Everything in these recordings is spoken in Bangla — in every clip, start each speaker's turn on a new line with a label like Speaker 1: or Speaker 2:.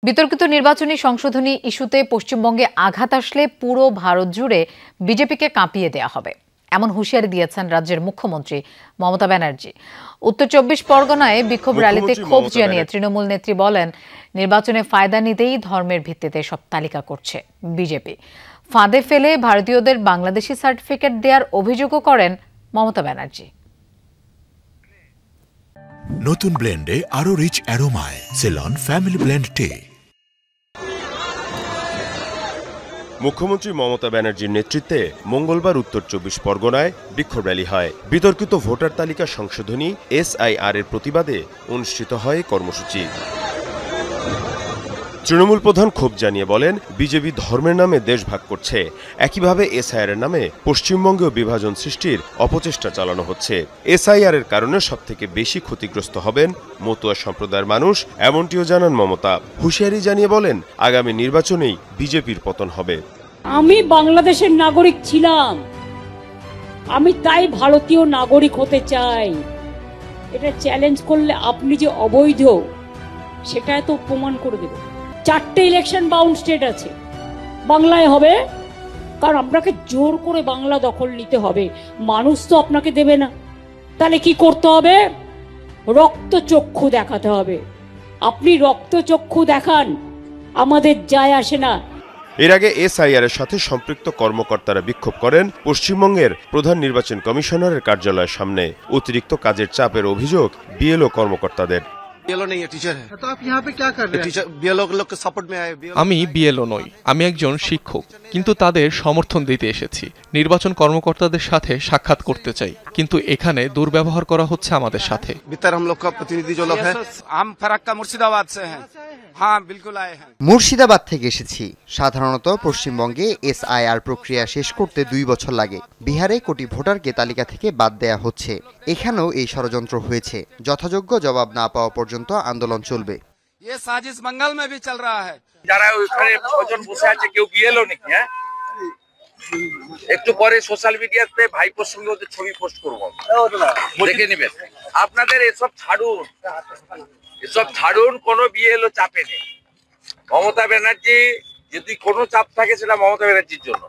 Speaker 1: বিতর্কিত নির্বাচনী সংশোধনী ইস্যুতে পশ্চিমবঙ্গে আঘাত আসলে পুরো ভারত জুড়ে বিজেপিকে কাঁপিয়ে দেয়া হবে এমন হুঁশিয়ারি দিয়েছেন রাজ্যের মুখ্যমন্ত্রী মমতা ব্যানার্জি। উত্তর ২৪ পরগনায় বিক্ষোভ র্যালিতে ক্ষোভ জানিয়ে তৃণমূল নেত্রী বলেন, নির্বাচনে ফায়দা নিতেই ধর্মের ভিত্তিতে সব তালিকা করছে বিজেপি। ফাঁদে ফেলে ভারতীয়দের বাংলাদেশি সার্টিফিকেট দেওয়ার অভিযোগও করেন মমতা ব্যানার্জি।
Speaker 2: নতুন ব্লেন্ডে আরো রিচ অ্যারোমায় সেলন ফ্যামিলি ব্লেন্ড টে।
Speaker 3: মুখ্যমন্ত্রী মমতা ব্যানার্জির নেতৃত্বে মঙ্গলবার উত্তর ২৪ পরগনায় বিক্ষোভ র্যালি হয়। বিতর্কিত ভোটার তালিকা সংশোধনী SIR এর প্রতিবাদে অনুষ্ঠিত হয় কর্মসূচি। তৃণমূল প্রধান ক্ষোভ জানিয়ে বলেন, বিজেপি ধর্মের নামে দেশ ভাগ করছে, একইভাবে SIR এর নামে পশ্চিমবঙ্গেও বিভাজন সৃষ্টির অপচেষ্টা চালানো হচ্ছে। SIR এর কারণে সবথেকে বেশি ক্ষতিগ্রস্ত হবেন মতুয়া সম্প্রদায়ের মানুষ, এমনটিও জানান মমতা। হুঁশিয়ারি জানিয়ে বলেন, আগামী নির্বাচনেই বিজেপির পতন হবে।
Speaker 4: আমি বাংলাদেশের নাগরিক ছিলাম, আমি তাই ভারতীয় নাগরিক হতে চাই। এটা চ্যালেঞ্জ করলে আপনি যে অবৈধ সেটা তো প্রমাণ করে দেবে। 4টে ইলেকশন বাউন্ড স্টেট আছে, বাংলায় হবে, কারণ আপনাকে জোর করে বাংলা দখল নিতে হবে। মানুষ তো আপনাকে দেবে না, তাহলে কি করতে হবে? রক্তচক্ষু দেখাতে হবে। আপনি রক্তচক্ষু দেখান, আমাদের যায় আসে না।
Speaker 3: এর আগে SIR এর সাথে সম্পৃক্ত কর্মকর্তারা বিক্ষোভ করেন পশ্চিমবঙ্গের প্রধান নির্বাচন কমিশনারের কার্যালয়ের সামনে। অতিরিক্ত কাজের চাপের অভিযোগ BLO কর্মকর্তাদের।
Speaker 5: আমি BLO নই, আমি একজন শিক্ষক, কিন্তু তাদের সমর্থন দিতে এসেছি। নির্বাচন কর্মকর্তাদের সাথে সাক্ষাৎ করতে চাই, কিন্তু এখানে দুর্ব্যবহার করা হচ্ছে আমাদের সাথে।
Speaker 6: মুর্শিদাবাদ থেকে এসেছি। সাধারণত পশ্চিমবঙ্গে SIR প্রক্রিয়া শেষ করতে 2 বছর লাগে। বিহারে কোটি ভোটারকে তালিকা থেকে বাদ দেয়া হচ্ছে। এখানেও এই ষড়যন্ত্র হয়েছে। যথাযোগ্য জবাব না পাওয়া পর্যন্ত আন্দোলন চলবে।
Speaker 7: যারা ওইখানে ছজন বসে আছে, কেউ BLO নাকি? একটু পরে সোশ্যাল মিডিয়াতে ভাইপোর সঙ্গে ওদের ছবি পোস্ট করবো, দেখে নেবেন। আপনাদের এসব ছাড়ুন, কোনো BLO চাপে নেই। মমতা ব্যানার্জি, যদি কোনো চাপ থাকে সেটা মমতা ব্যানার্জির জন্য।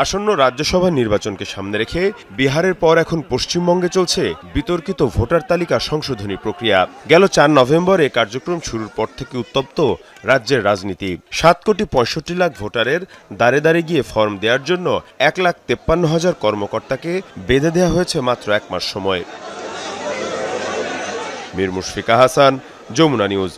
Speaker 3: আসন্ন রাজ্যসভা নির্বাচনকে সামনে রেখে বিহারের পর এখন পশ্চিমবঙ্গে চলছে বিতর্কিত ভোটার তালিকা সংশোধনী প্রক্রিয়া। গেল 4 নভেম্বর এ কার্যক্রম শুরুর পর থেকে উত্তপ্ত রাজ্যের রাজনীতি। 7,65,00,000 ভোটারের দাঁড়ে দাঁড়ে গিয়ে ফর্ম দেওয়ার জন্য 1,53,000 কর্মকর্তাকে বেঁধে দেওয়া হয়েছে মাত্র 1 মাস সময়। মীর মুশফিকা হাসান, যমুনা নিউজ।